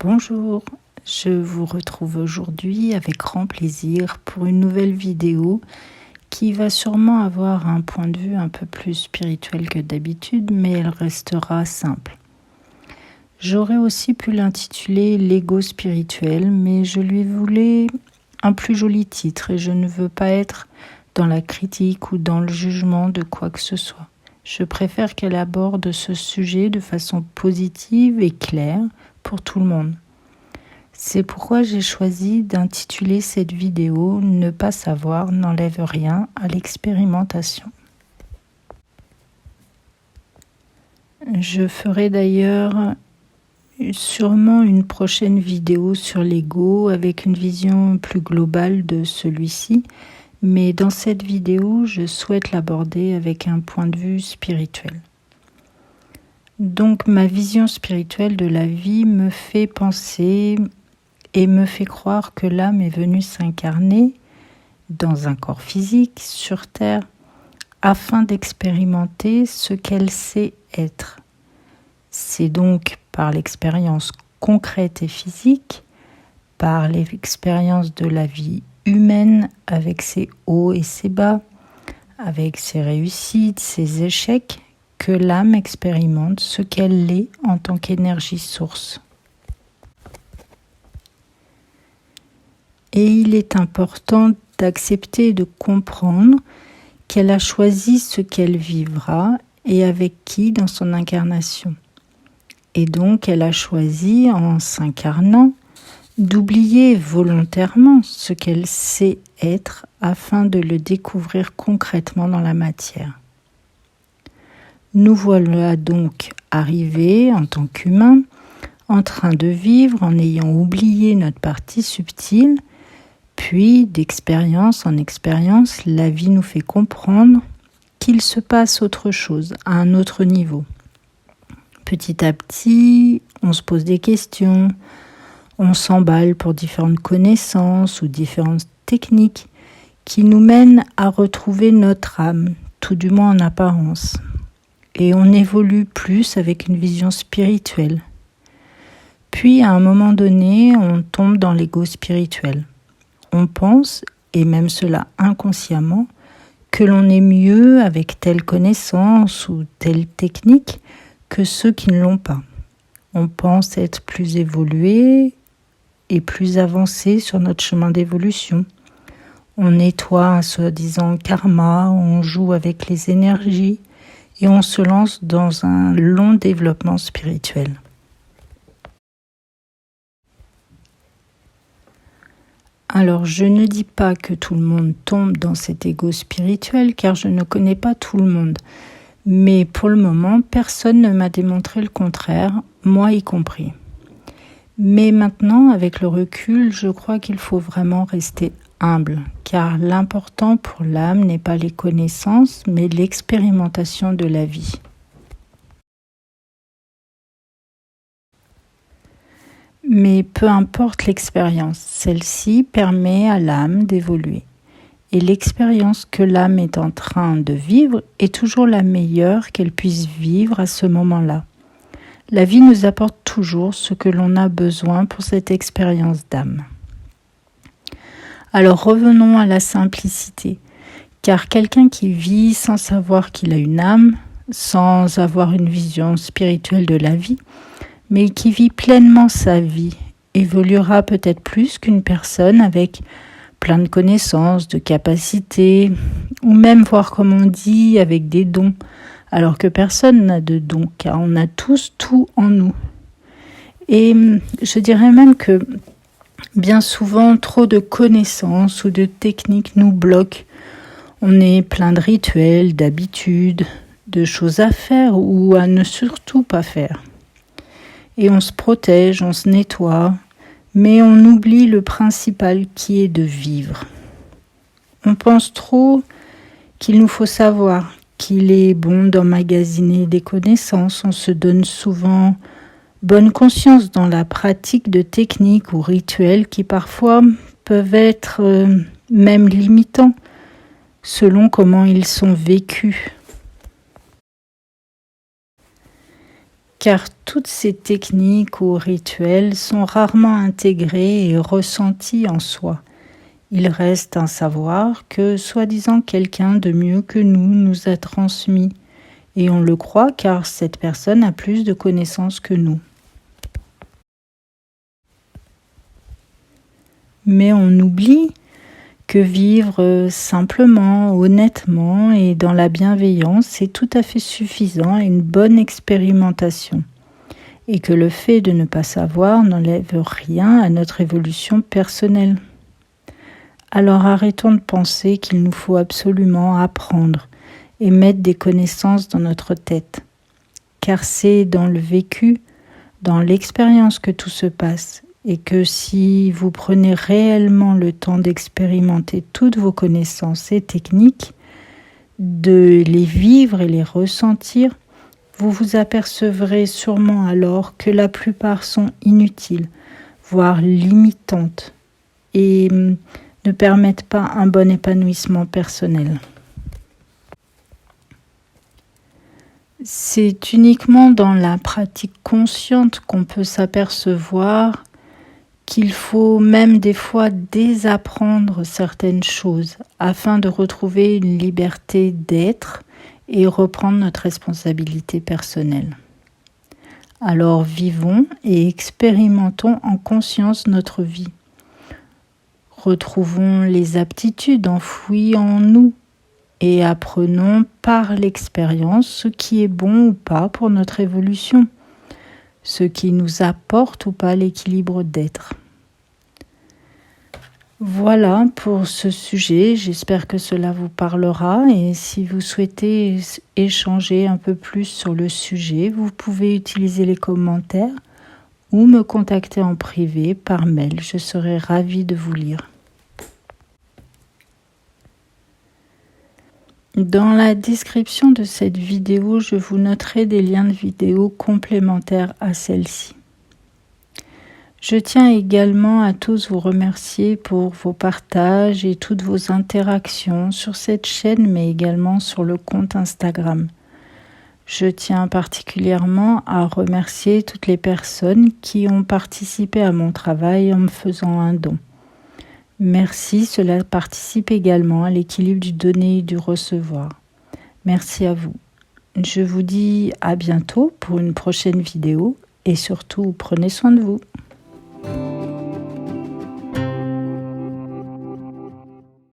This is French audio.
Bonjour, je vous retrouve aujourd'hui avec grand plaisir pour une nouvelle vidéo qui va sûrement avoir un point de vue un peu plus spirituel que d'habitude, mais elle restera simple. J'aurais aussi pu l'intituler L'ego spirituel, mais je lui voulais un plus joli titre et je ne veux pas être dans la critique ou dans le jugement de quoi que ce soit. Je préfère qu'elle aborde ce sujet de façon positive et claire pour tout le monde. C'est pourquoi j'ai choisi d'intituler cette vidéo « Ne pas savoir n'enlève rien à l'expérimentation ». Je ferai d'ailleurs sûrement une prochaine vidéo sur l'ego avec une vision plus globale de celui-ci, mais dans cette vidéo, je souhaite l'aborder avec un point de vue spirituel. Donc ma vision spirituelle de la vie me fait penser et me fait croire que l'âme est venue s'incarner dans un corps physique sur Terre afin d'expérimenter ce qu'elle sait être. C'est donc par l'expérience concrète et physique, par l'expérience de la vie humaine avec ses hauts et ses bas, avec ses réussites, ses échecs, que l'âme expérimente ce qu'elle est en tant qu'énergie source. Et il est important d'accepter et de comprendre qu'elle a choisi ce qu'elle vivra et avec qui dans son incarnation. Et donc elle a choisi, en s'incarnant, d'oublier volontairement ce qu'elle sait être afin de le découvrir concrètement dans la matière. Nous voilà donc arrivés en tant qu'humains, en train de vivre en ayant oublié notre partie subtile, puis d'expérience en expérience, la vie nous fait comprendre qu'il se passe autre chose, à un autre niveau. Petit à petit, on se pose des questions, on s'emballe pour différentes connaissances ou différentes techniques qui nous mènent à retrouver notre âme, tout du moins en apparence. Et on évolue plus avec une vision spirituelle. Puis, à un moment donné, on tombe dans l'ego spirituel. On pense, et même cela inconsciemment, que l'on est mieux avec telle connaissance ou telle technique que ceux qui ne l'ont pas. On pense être plus évolué et plus avancé sur notre chemin d'évolution. On nettoie un soi-disant karma, on joue avec les énergies et on se lance dans un long développement spirituel. Alors, je ne dis pas que tout le monde tombe dans cet ego spirituel, car je ne connais pas tout le monde. Mais pour le moment, personne ne m'a démontré le contraire, moi y compris. Mais maintenant, avec le recul, je crois qu'il faut vraiment rester humble, car l'important pour l'âme n'est pas les connaissances, mais l'expérimentation de la vie. Mais peu importe l'expérience, celle-ci permet à l'âme d'évoluer. Et l'expérience que l'âme est en train de vivre est toujours la meilleure qu'elle puisse vivre à ce moment-là. La vie nous apporte toujours ce que l'on a besoin pour cette expérience d'âme. Alors revenons à la simplicité, car quelqu'un qui vit sans savoir qu'il a une âme, sans avoir une vision spirituelle de la vie, mais qui vit pleinement sa vie, évoluera peut-être plus qu'une personne avec plein de connaissances, de capacités, ou même, voire comme on dit, avec des dons, alors que personne n'a de dons, car on a tous tout en nous. Et je dirais même que bien souvent, trop de connaissances ou de techniques nous bloquent. On est plein de rituels, d'habitudes, de choses à faire ou à ne surtout pas faire. Et on se protège, on se nettoie, mais on oublie le principal qui est de vivre. On pense trop qu'il nous faut savoir, qu'il est bon d'emmagasiner des connaissances. On se donne souvent bonne conscience dans la pratique de techniques ou rituels qui parfois peuvent être même limitants selon comment ils sont vécus. car toutes ces techniques ou rituels sont rarement intégrés et ressentis en soi. Il reste un savoir que, soi-disant, quelqu'un de mieux que nous a transmis, et on le croit car cette personne a plus de connaissances que nous. Mais on oublie que vivre simplement, honnêtement et dans la bienveillance est tout à fait suffisant et une bonne expérimentation. Et que le fait de ne pas savoir n'enlève rien à notre évolution personnelle. Alors arrêtons de penser qu'il nous faut absolument apprendre et mettre des connaissances dans notre tête. Car c'est dans le vécu, dans l'expérience que tout se passe. Et que si vous prenez réellement le temps d'expérimenter toutes vos connaissances et techniques, de les vivre et les ressentir, vous vous apercevrez sûrement alors que la plupart sont inutiles, voire limitantes, et ne permettent pas un bon épanouissement personnel. C'est uniquement dans la pratique consciente qu'on peut s'apercevoir qu'il faut même des fois désapprendre certaines choses afin de retrouver une liberté d'être et reprendre notre responsabilité personnelle. Alors vivons et expérimentons en conscience notre vie. Retrouvons les aptitudes enfouies en nous et apprenons par l'expérience ce qui est bon ou pas pour notre évolution, ce qui nous apporte ou pas l'équilibre d'être. Voilà pour ce sujet, j'espère que cela vous parlera et si vous souhaitez échanger un peu plus sur le sujet, vous pouvez utiliser les commentaires ou me contacter en privé par mail, je serai ravie de vous lire. Dans la description de cette vidéo, je vous noterai des liens de vidéos complémentaires à celle-ci. Je tiens également à tous vous remercier pour vos partages et toutes vos interactions sur cette chaîne, mais également sur le compte Instagram. Je tiens particulièrement à remercier toutes les personnes qui ont participé à mon travail en me faisant un don. Merci, cela participe également à l'équilibre du donner et du recevoir. Merci à vous. Je vous dis à bientôt pour une prochaine vidéo et surtout prenez soin de vous.